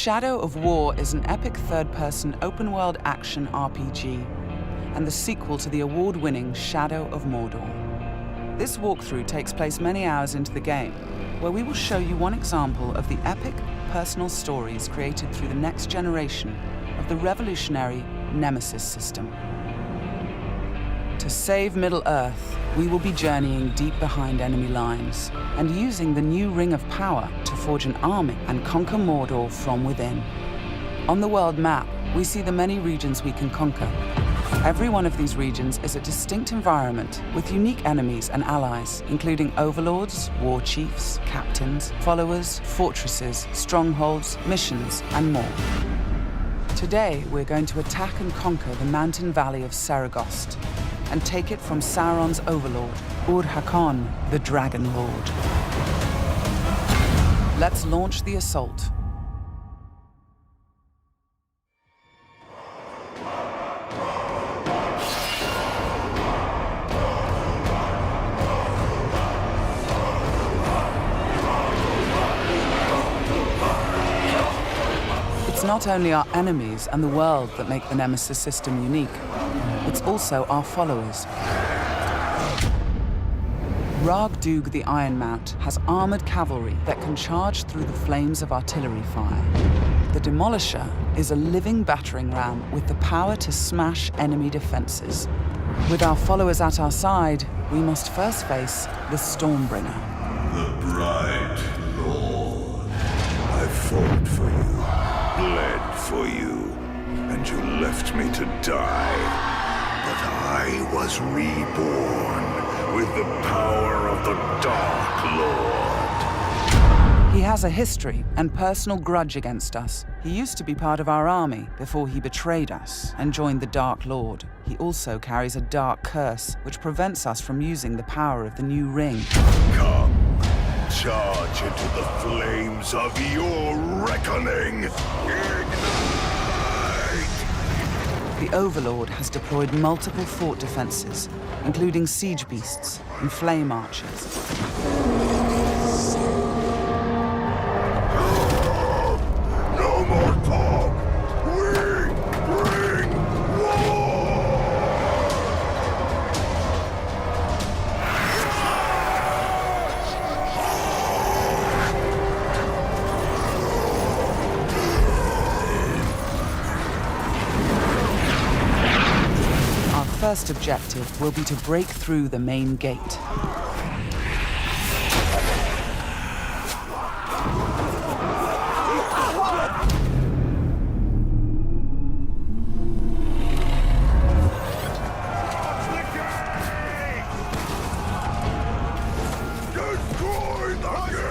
Shadow of War is an epic third-person open-world action RPG and the sequel to the award-winning Shadow of Mordor. This walkthrough takes place many hours into the game, where we will show you one example of the epic personal stories created through the next generation of the revolutionary Nemesis system. To save Middle-earth, we will be journeying deep behind enemy lines and using the new Ring of Power to forge an army and conquer Mordor from within. On the world map, we see the many regions we can conquer. Every one of these regions is a distinct environment with unique enemies and allies, including overlords, war chiefs, captains, followers, fortresses, strongholds, missions, and more. Today, we're going to attack and conquer the mountain valley of Saragost and take it from Sauron's overlord, Ur-Hakon, the Dragon Lord. Let's launch the assault. It's not only our enemies and the world that make the Nemesis system unique, it's also our followers. Ragdug the Iron Mount has armored cavalry that can charge through the flames of artillery fire. The Demolisher is a living battering ram with the power to smash enemy defenses. With our followers at our side, we must first face the Stormbringer. The bright Lord, I fought for you, bled for you, and you left me to die. But I was reborn with the power of the Dark Lord. He has a history and personal grudge against us. He used to be part of our army before he betrayed us and joined the Dark Lord. He also carries a dark curse, which prevents us from using the power of the new ring. Come, charge into the flames of your reckoning. Ignite! The Overlord has deployed multiple fort defenses, including siege beasts and flame archers. No more talk! We bring war! Our first objective will be to break through the main gate. Destroy the gate!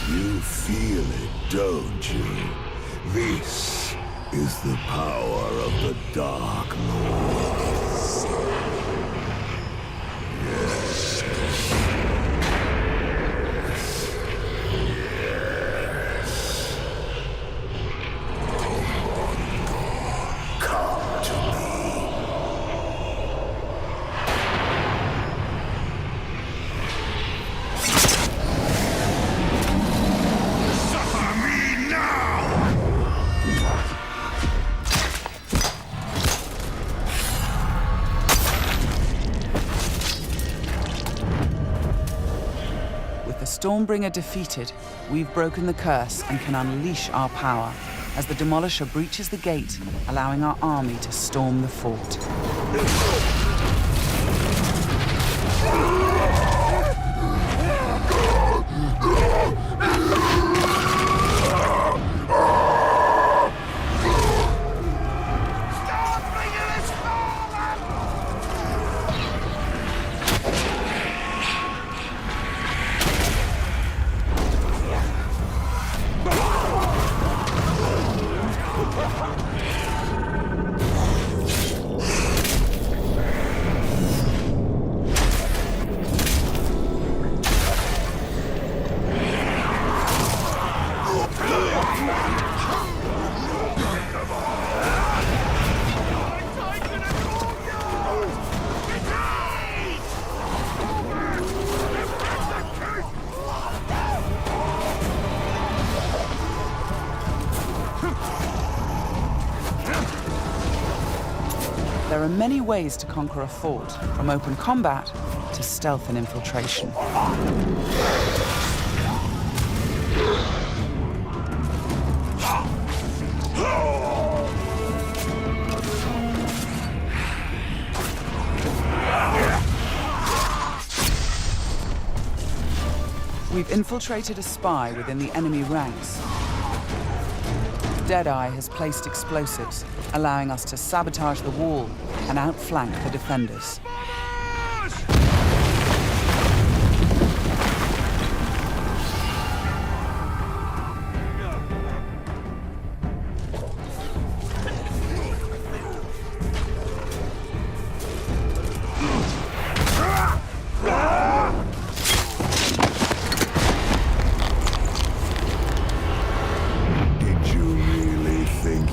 You feel it, don't you? This is the power of the Dark Lord. Yes. Yes. Come to me. Suffer me now! With the Stormbringer defeated, we've broken the curse and can unleash our power as the Demolisher breaches the gate, allowing our army to storm the fort. there are many ways to conquer a fort, from open combat to stealth and infiltration. We've infiltrated a spy within the enemy ranks. Deadeye has placed explosives, allowing us to sabotage the wall and outflank the defenders.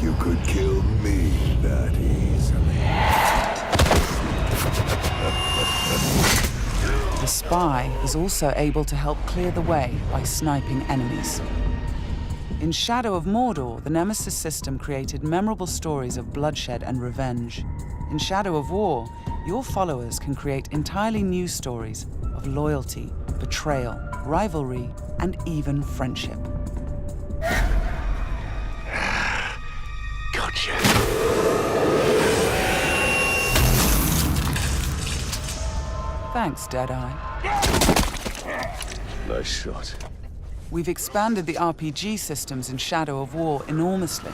You could kill me that easily. The spy is also able to help clear the way by sniping enemies. In Shadow of Mordor, the Nemesis system created memorable stories of bloodshed and revenge. In Shadow of War, your followers can create entirely new stories of loyalty, betrayal, rivalry, and even friendship. Thanks, Deadeye. Nice shot. We've expanded the RPG systems in Shadow of War enormously.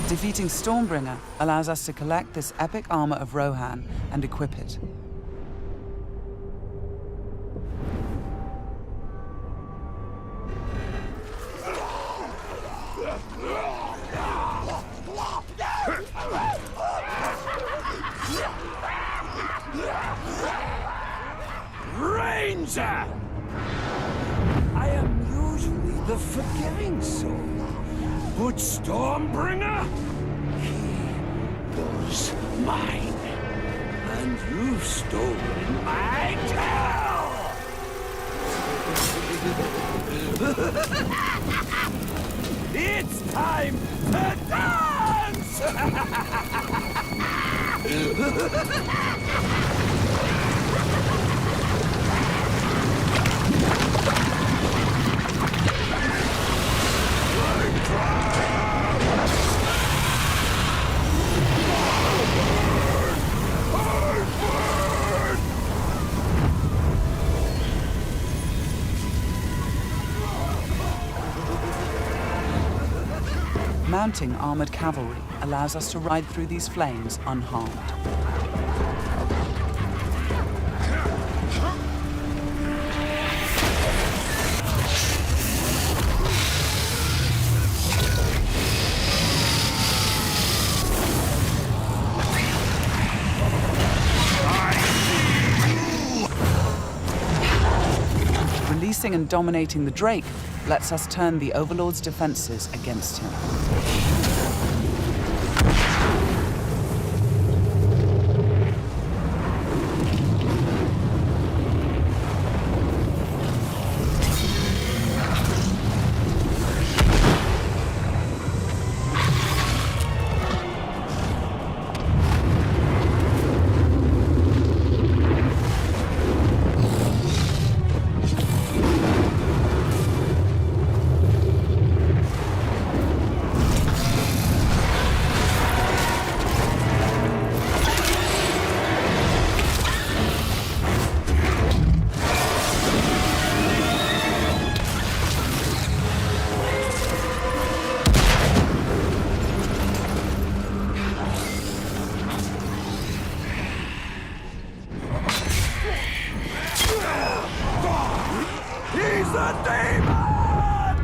Defeating Stormbringer allows us to collect this epic armor of Rohan and equip it. Ranger! I am usually the forgiving soul, but Stormbringer, he was mine, and you've stolen my tail! It's time to dance! Mounting armored cavalry allows us to ride through these flames unharmed. Releasing and dominating the Drake lets us turn the Overlord's defenses against him.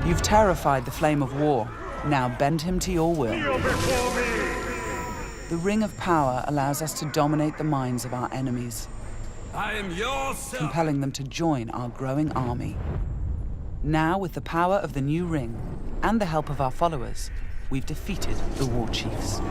You've terrified the Flame of War. Now bend him to your will. The Ring of Power allows us to dominate the minds of our enemies, I am your son. compelling them to join our growing army. Now, with the power of the new ring and the help of our followers, we've defeated the War Chiefs.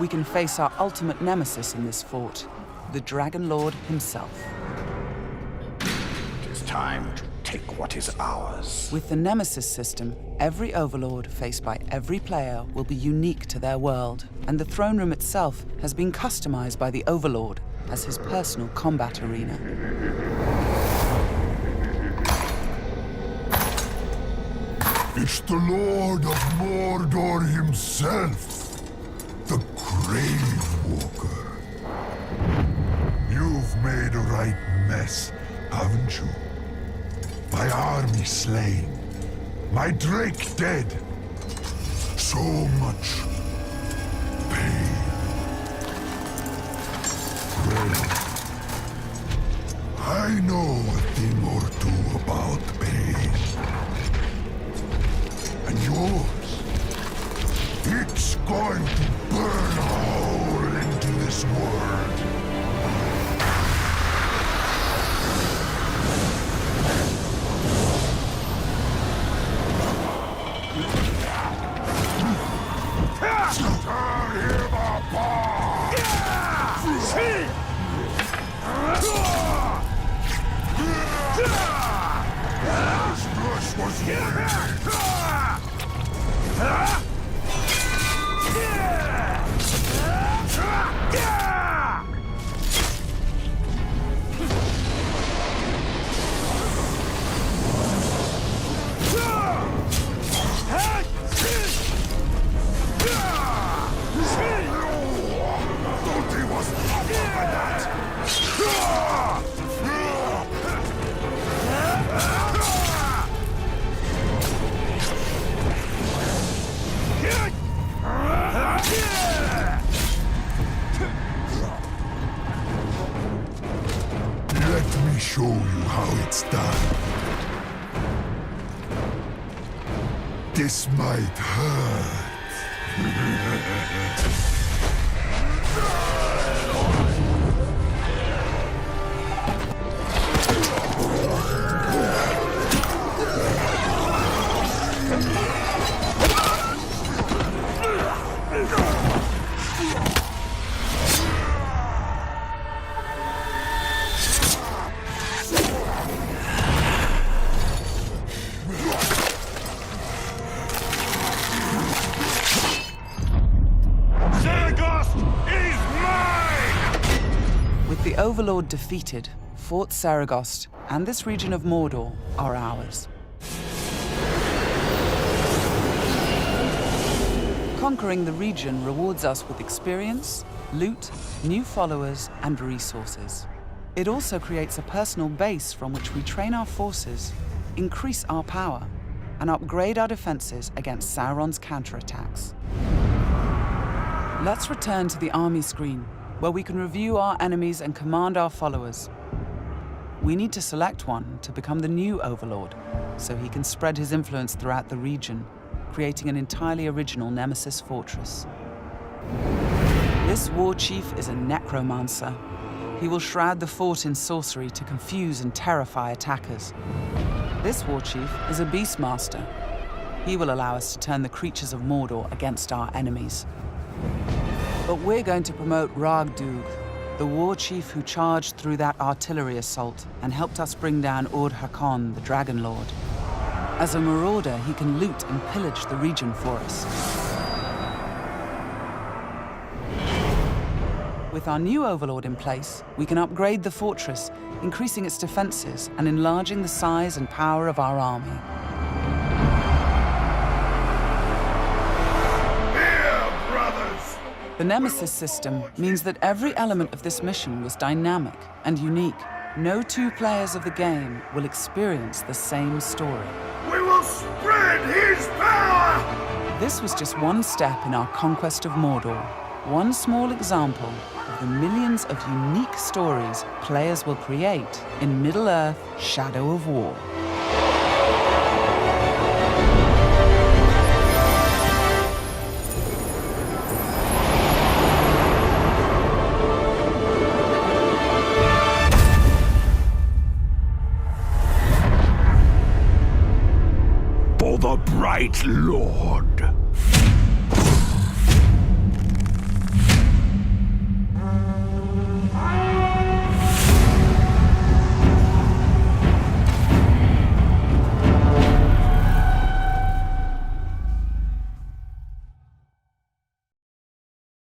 we can face our ultimate nemesis in this fort, the Dragon Lord himself. It is time to take what is ours. With the Nemesis system, every Overlord faced by every player will be unique to their world, and the throne room itself has been customized by the Overlord as his personal combat arena. It's the Lord of Mordor himself, the Grave Walker. You've made a right mess, haven't you? My army slain, my Drake dead. So much pain. Well, I know a thing or two about pain. And yours, it's going to burn a hole into this world. Tear him apart! This was Let me show you how it's done. This might hurt. With the Overlord defeated, Fort Saragost and this region of Mordor are ours. Conquering the region rewards us with experience, loot, new followers, and resources. It also creates a personal base from which we train our forces, increase our power, and upgrade our defenses against Sauron's counterattacks. Let's return to the army screen, where we can review our enemies and command our followers. We need to select one to become the new Overlord, so he can spread his influence throughout the region, creating an entirely original Nemesis fortress. This war chief is a necromancer. He will shroud the fort in sorcery to confuse and terrify attackers. This war chief is a beastmaster. He will allow us to turn the creatures of Mordor against our enemies. But we're going to promote Ragdug, the war chief who charged through that artillery assault and helped us bring down Ur-Hakon, the Dragon Lord. As a marauder, he can loot and pillage the region for us. With our new Overlord in place, we can upgrade the fortress, increasing its defenses and enlarging the size and power of our army. The Nemesis system means that every element of this mission was dynamic and unique. No two players of the game will experience the same story. We will spread his power! This was just one step in our conquest of Mordor, one small example of the millions of unique stories players will create in Middle-earth: Shadow of War. For the Bright Lord.